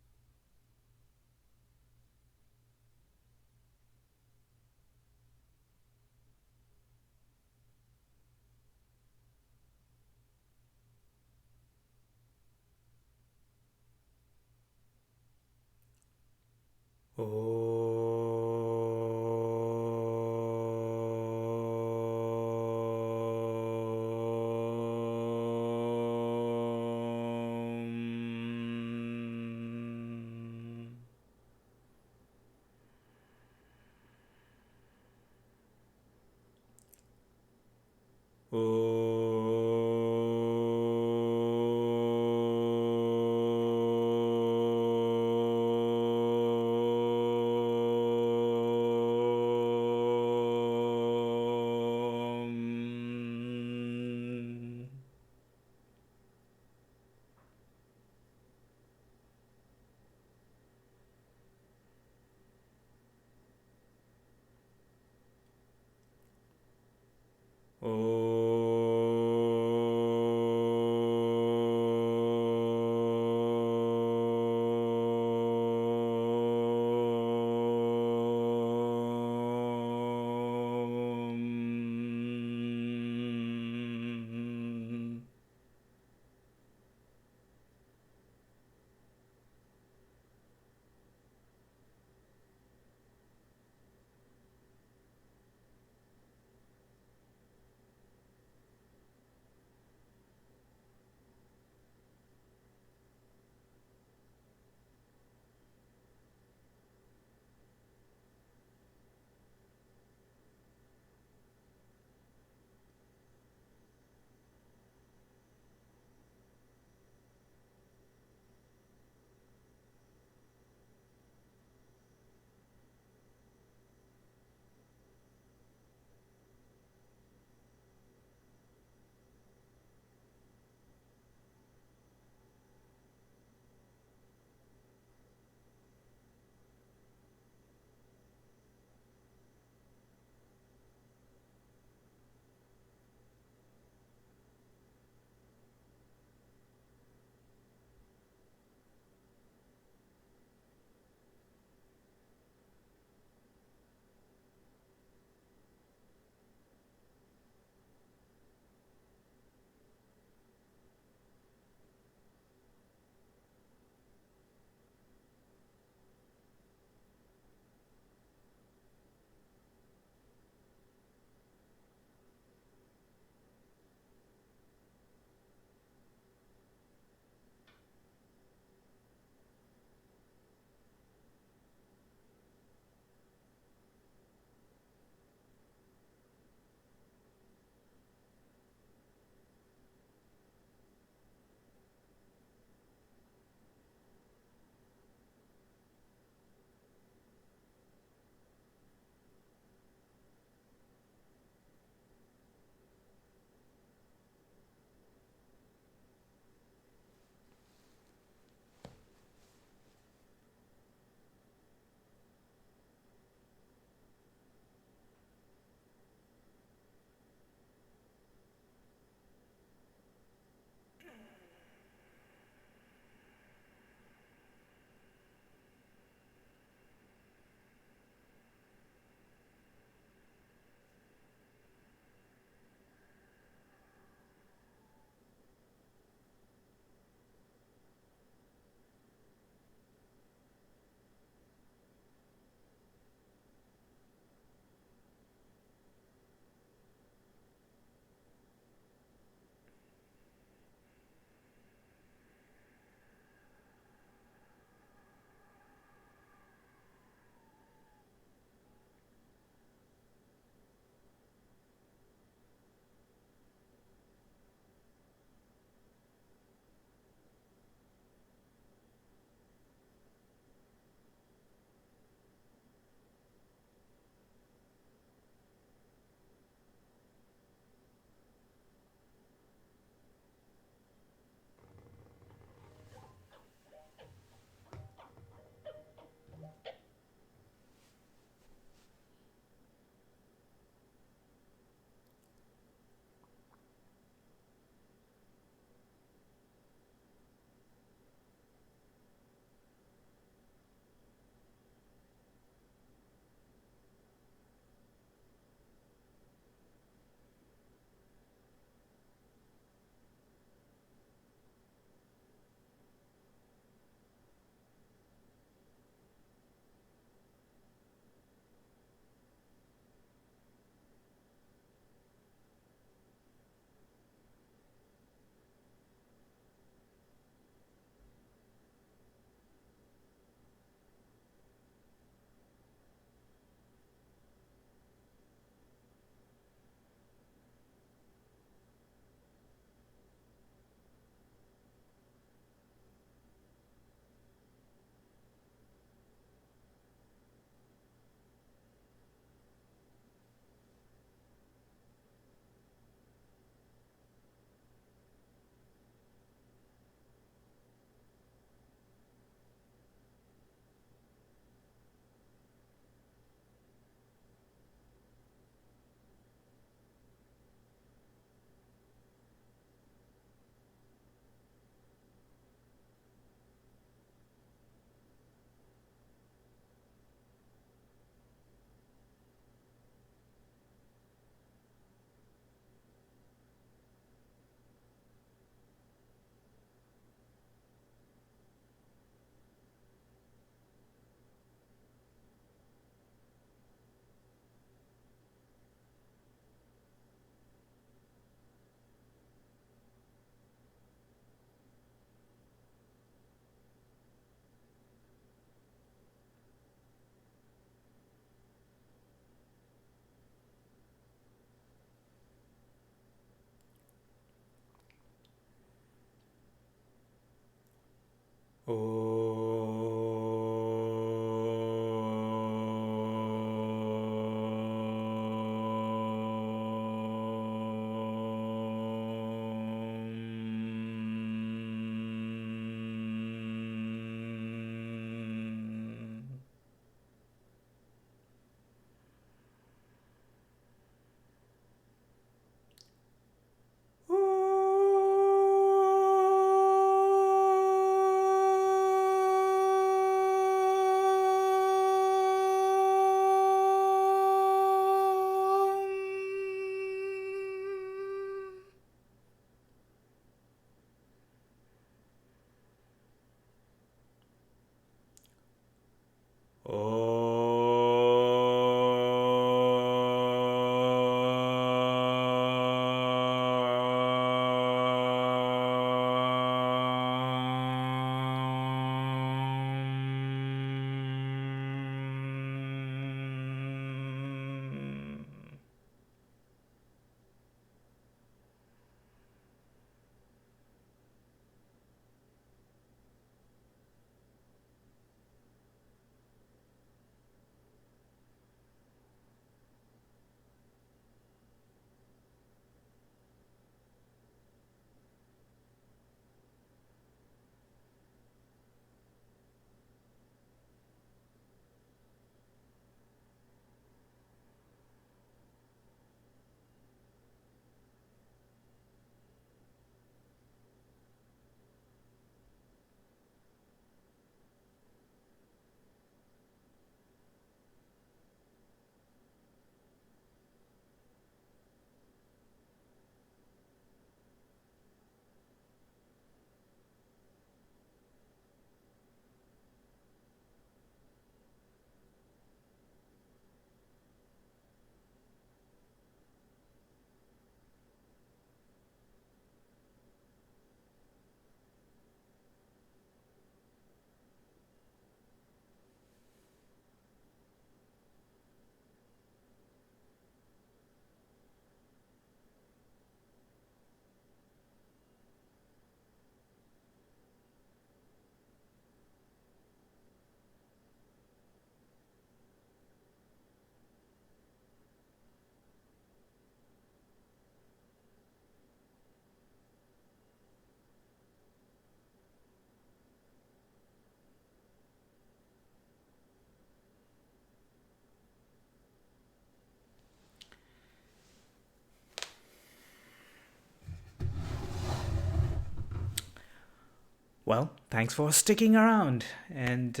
Well, thanks for sticking around. And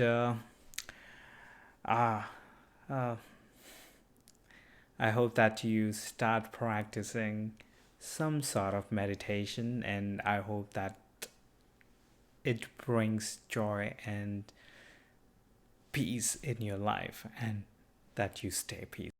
ah, uh, I hope that you start practicing some sort of meditation, and I hope that it brings joy and peace in your life and that you stay peaceful.